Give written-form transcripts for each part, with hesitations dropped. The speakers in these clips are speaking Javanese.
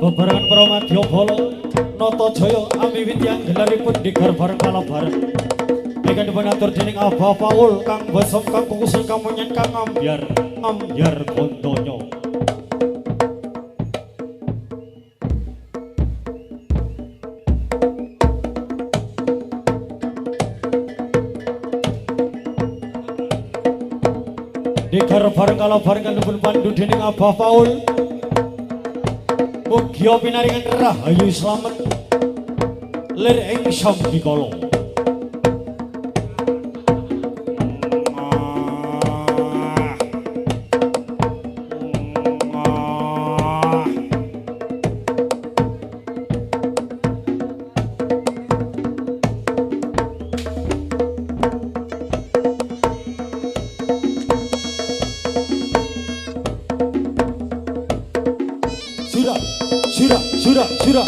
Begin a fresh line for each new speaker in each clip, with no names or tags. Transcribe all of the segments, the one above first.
Bebarengan para Madyabala Nata Jaya amiwiti anggelaripun digar bareng kalabareng. Ingkang dipunatur dening Abah Paul kang bosom kang kukusil kang menyen kang ngambyar gondonya. Digar bareng kalabareng kan dipun pandu dening Abah Paul. Mugia pinaringan rahayu slamet lir ing sambikala. Surah.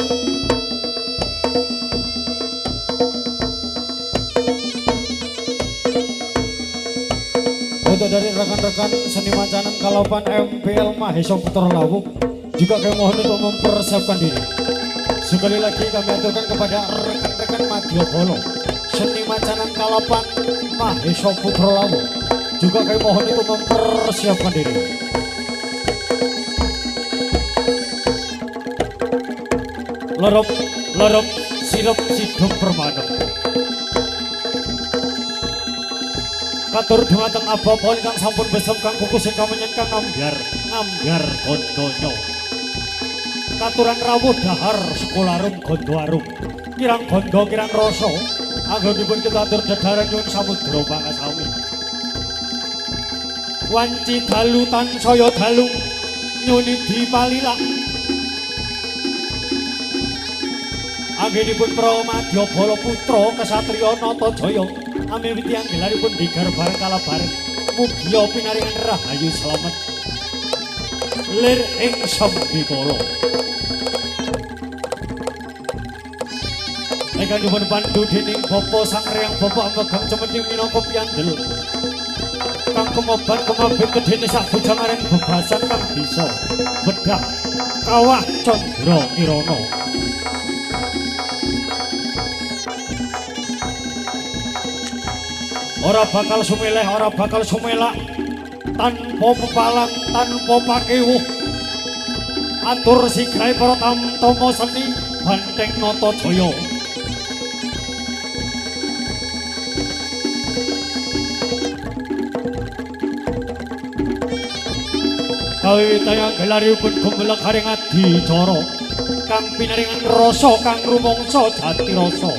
Untuk dari rekan-rekan seniman canan Kalapan MPL Mahesa Putra Lawung juga kami mohon untuk mempersiapkan diri. Sekali lagi kami aturkan kepada rekan-rekan Madyabala seniman canan Kalapan Mahesa Putra Lawung juga kami mohon untuk mempersiapkan diri. Lorop sirop sidung permana katur dumateng Abah Paul kang sampun besem kang kukus kang menyen kang ngambyar gondonya katuran rawuh dahar sekolarum gondo arum kirang gondo kirang rasa anggonipun kita atur dedaran nyuwun samudra pangasawi wanci dalu tansaya dalu nyuni dipalilak anggenipun para Madyabala putra kasatriya Nata Jaya amiwiti anggelaripun digar bareng kalabareng mugia pinaringan rahayu slamet lir ing sambikala. Ingkang dipun pandu dening Bapa Sang Hyang Bapa Amegang Cemeting minangka piyandel kang kemoban kemabit kedene sak bujangaring bebasan kang bisa bedah kawah Candra Kirana. Ora bakal sumelak tanpa pepalang tanpa pakewuh atur sigrahe para tamtama seni Banteng Nata Jaya. Kawiwitaya gelaripun gumelek haring adicara kang pinaringan rasa kang rumangsa jati rasa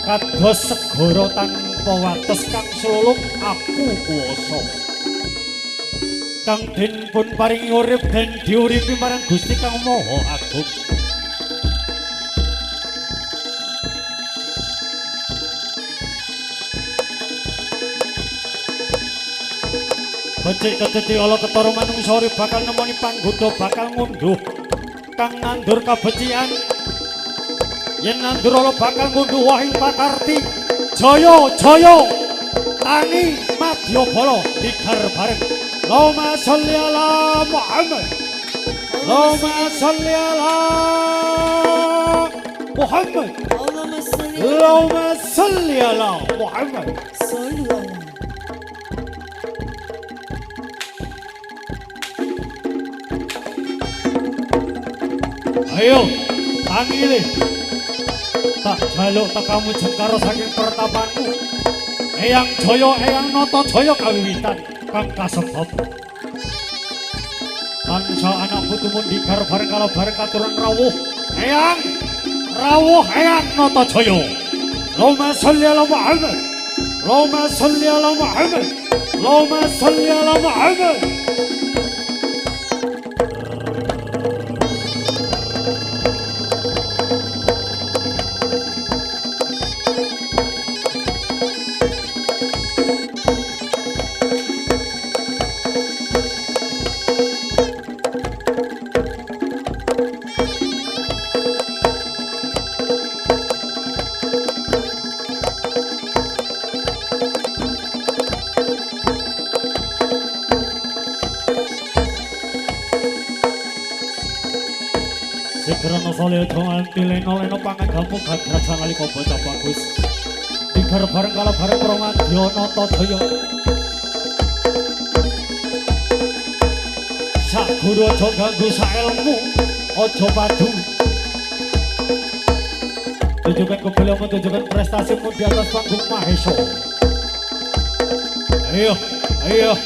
kados segara tanpa wates kang sluluk aku kuwasa kang den pun paringi urip den diuripi marang Gusti Kang Maha Agung. Becik kedeti ala ketara manungsa urip bakal nemoni panggoda bakal ngunduh kang nandur kabecikan yen nandur ala bakal ngunduh wahing pakarti jaya tangi Madyabala digar bareng. Allahumma sholli ala Muhammad, Allahumma sholli ala Muhammad, Allahumma sholli ala Muhammad. Ayo, tangi le. Tak jaluk tekamu jengkar saking pertapanmu. Eyang Jaya, Eyang Nata Jaya kawiwitan kang kasebab. Tansah anak putumun digar bareng kala bareng katuran rawuh. Eyang Nata Jaya. Allahumma sholli ala Muhammad. Allahumma sholli ala Muhammad. Allahumma sholli ala Muhammad. Sikrana salya nganti leno-leno pangan gampung gagrajan nalika bocah bagus. Digar bareng kala bareng Pramadya Natadaya. Sak guru aja ganggu sak ilmu, aja padu. Tunjukkan kebeliamu, tunjukkan prestasimu di atas panggung Mahesa. Ayo, ayo.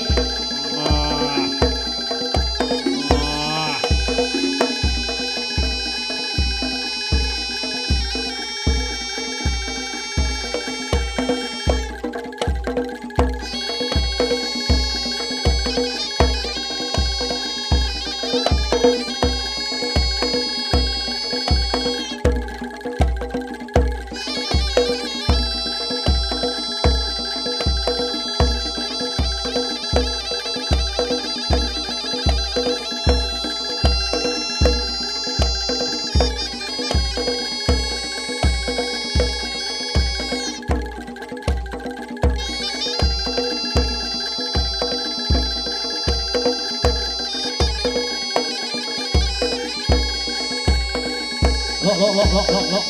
Lo.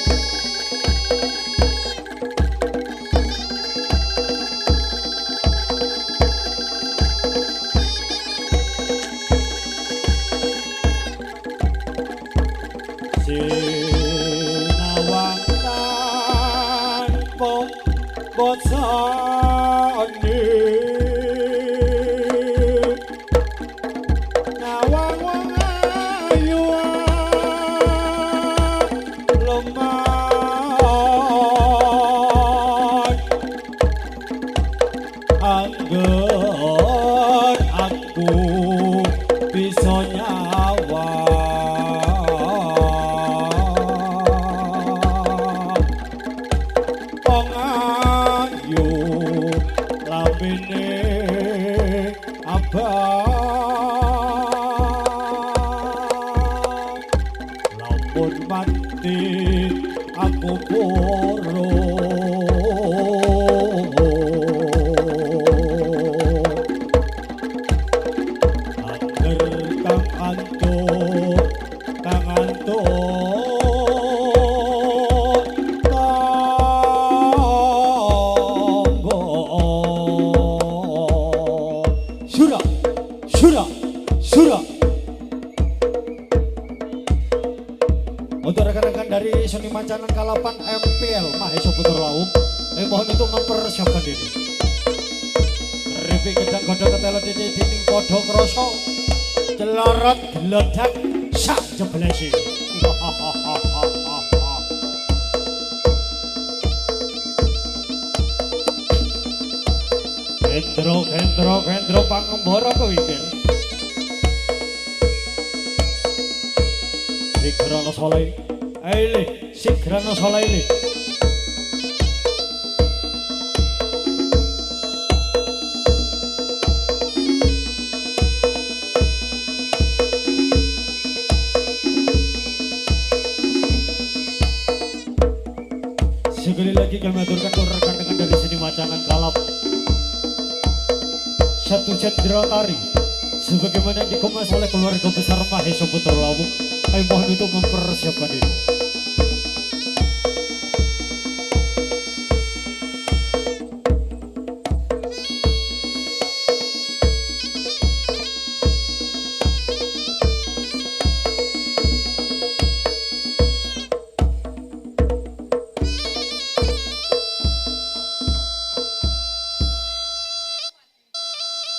Sinawang tanpa botsane nawang wong ayu lemah angger aku bisa nyawa pengayu lambene abang lampun mati aku poro kang antuk tanggo Syura untuk rekan-rekan dari Seniman Canan Kalapan MPL Mahesa Putra Lawung, mohon untuk mempersiapkan diri. Ripik gedang godhong ketelo dinding padha krasa celorot gledak sak jeblesi. Gendro pangembara kewikir. Sigrana Solaili. Sekali lagi kami aturkan rekan-rekan dari sini Macangan Kalap Satu Cendra Tari sebagaimana dikemas oleh keluarga besar Mahesa Putra Lawung. Kami mohon untuk mempersiapkan diri.